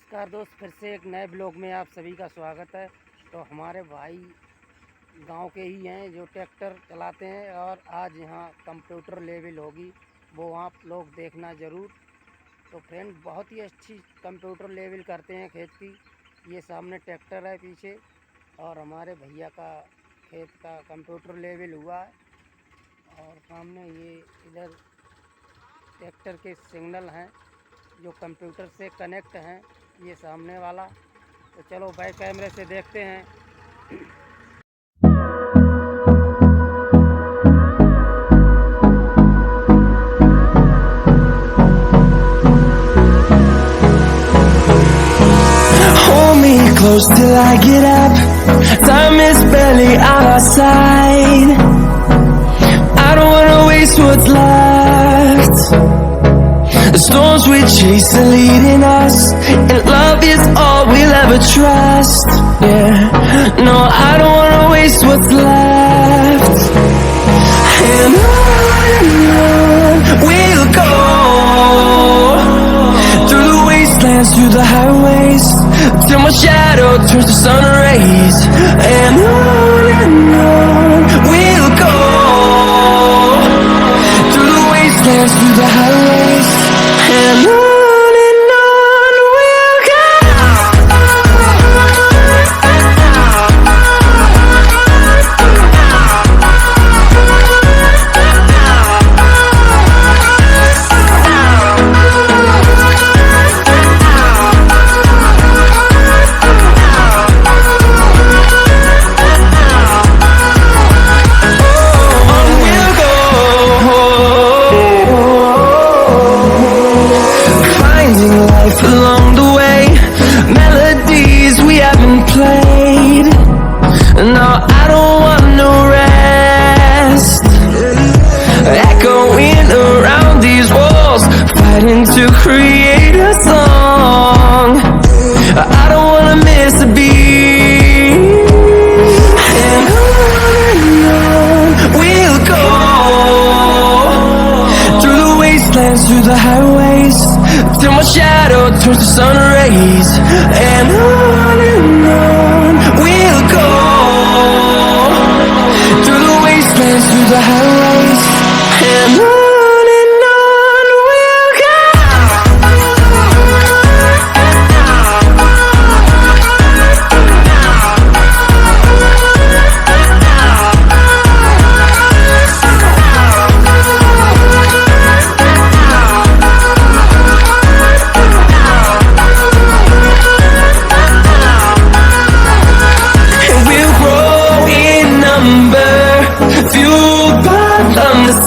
नमस्कार दोस्त, फिर से एक नए ब्लॉग में आप सभी का स्वागत है। तो हमारे भाई गांव के ही हैं जो ट्रैक्टर चलाते हैं और आज यहाँ कंप्यूटर लेवल होगी, वो आप लोग देखना ज़रूर। तो फ्रेंड, बहुत ही अच्छी कंप्यूटर लेवल करते हैं खेत की। ये सामने ट्रैक्टर है पीछे और हमारे भैया का खेत का कंप्यूटर लेवल हुआ है और सामने ये इधर ट्रैक्टर के सिग्नल हैं जो कंप्यूटर से कनेक्ट हैं, ये सामने वाला। तो चलो बैक कैमरे से देखते हैं। Hold me close till I get up. Time is barely on our side. I don't wanna waste what's left. The storms we chase are leading us, and love is all we'll ever trust. Yeah, no, I don't wanna waste what's left. And on we'll go, through the wastelands, through the highways, till my shadow turns to sun rays. And on we'll go, through the wastelands, through the highways, and on we'll go. Along the way, melodies we haven't played. No, I don't want no rest. Echoing around these walls, fighting to create a song. I don't wanna miss a beat. And on we'll go, through the wastelands, through the highways, till my shadow turns to sun rays. And on we'll go, through the wastelands, through the highways, and on we'll go.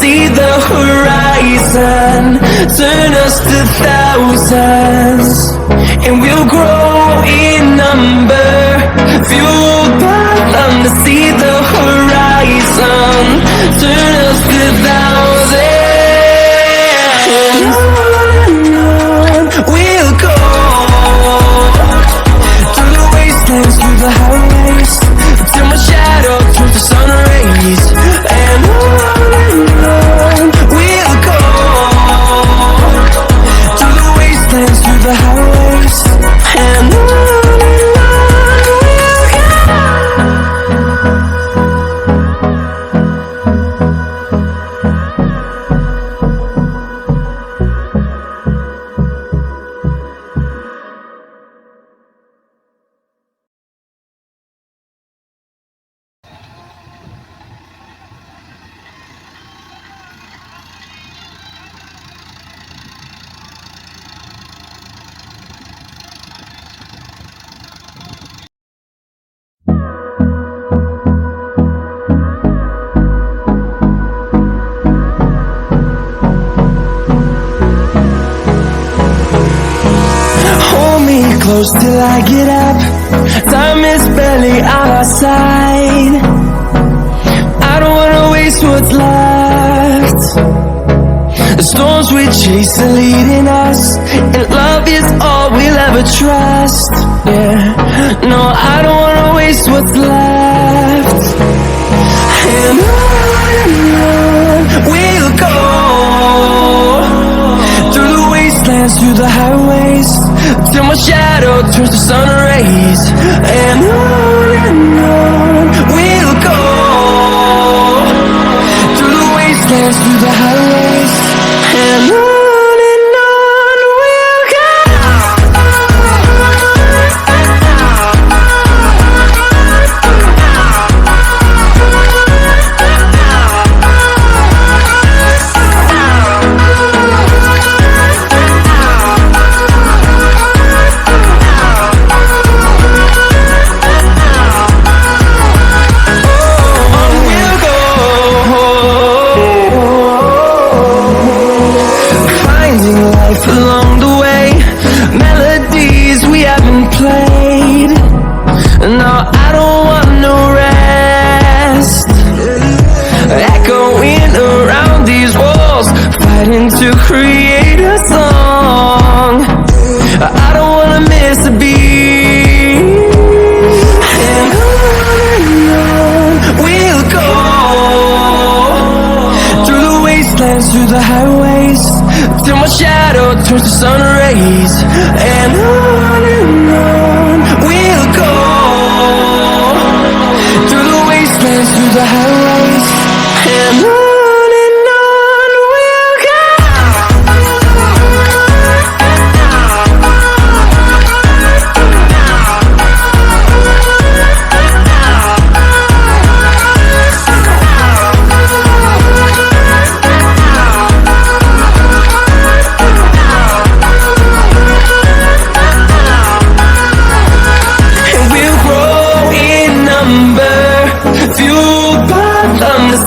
See the horizon, turn us to thousands, and we'll grow in number, fueled by them to see the horizon, turn us to thousands. And on we'll go, through the wastelands, through the highways, till my shadow turns to sun rays. And on we'll go, through the wastelands, through the highways, and on we'll go. Close till I get up. Time is barely on our side. I don't wanna waste what's left. The storms we chase are leading us, and love is all we'll ever trust. Yeah, no, I don't wanna waste what's left. And on we'll go, through the wastelands, wastelands, through the highways, till my shadow turns to sun rays. And on we'll go, through the wastelands, through the highways, and on we'll go. Along the way, melodies we haven't played. No, I don't want no rest. Echoing around these walls, fighting to create a song. I don't wanna miss a beat. And on we'll go, through the wastelands, through the highways, till my shadow turns to sun rays. And on we'll go, through the wastelands, through the highways, and on we'll go.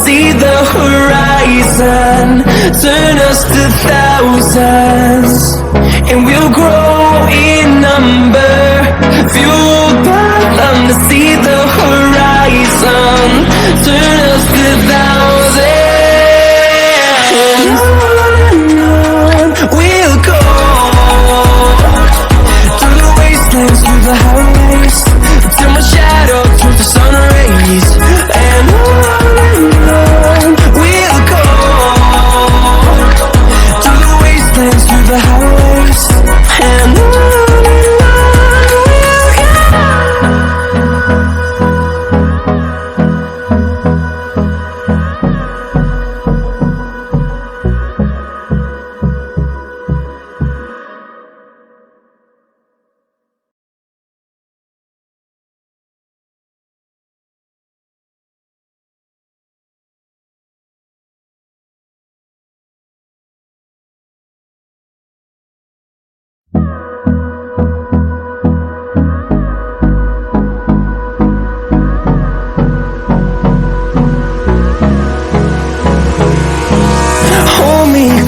See the horizon, turn us to thousands, and we'll grow in number, fueled by them to see the horizon, turn us to thousands. And on we'll go, through the wastelands, through the highways, till my shadow turns to sun rays. And we'll go, through the wastelands, through the highways, and on we'll go.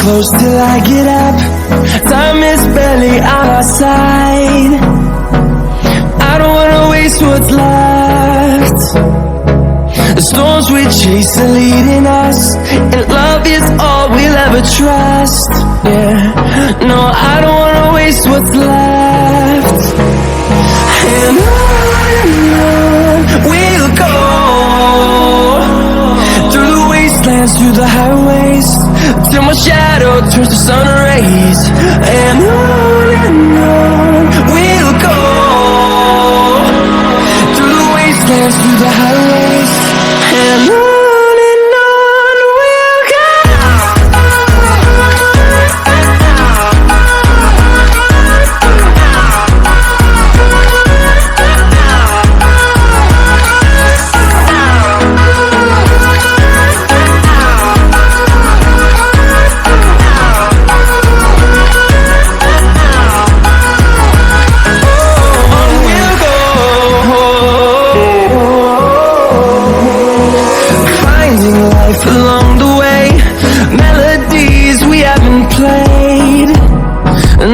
Close till I get up, time is barely on our side. I don't wanna waste what's left. The storms we chase are leading us, and love is all we'll ever trust. Yeah, no, I don't wanna waste what's left. And on we'll go, through the wastelands, through the highways, till my shadow turns to sun rays. And on we'll go, through the wastelands, through the highways, and on we'll go. Along the way, melodies we haven't played.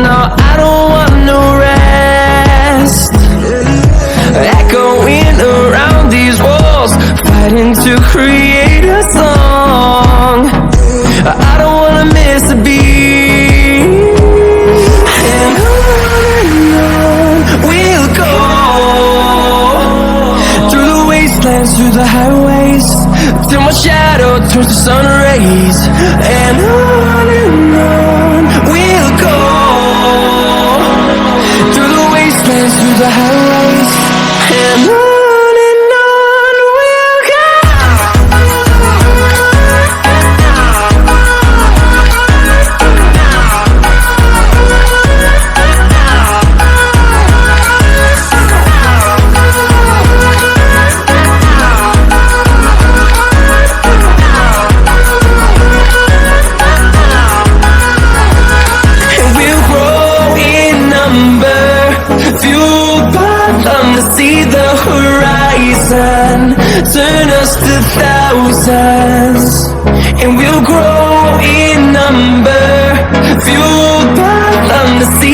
No, I don't want no rest. Echoing around these walls, fighting to create a song. I don't wanna miss a beat. And on we'll go, through the wastelands, through the highways, till my shadow turns to sun rays. And on we'll go, the highways, and on we'll go. And we'll grow in number, fueled by them to see the horizon, turn us to thousands. And we'll grow in number, fueled by them to see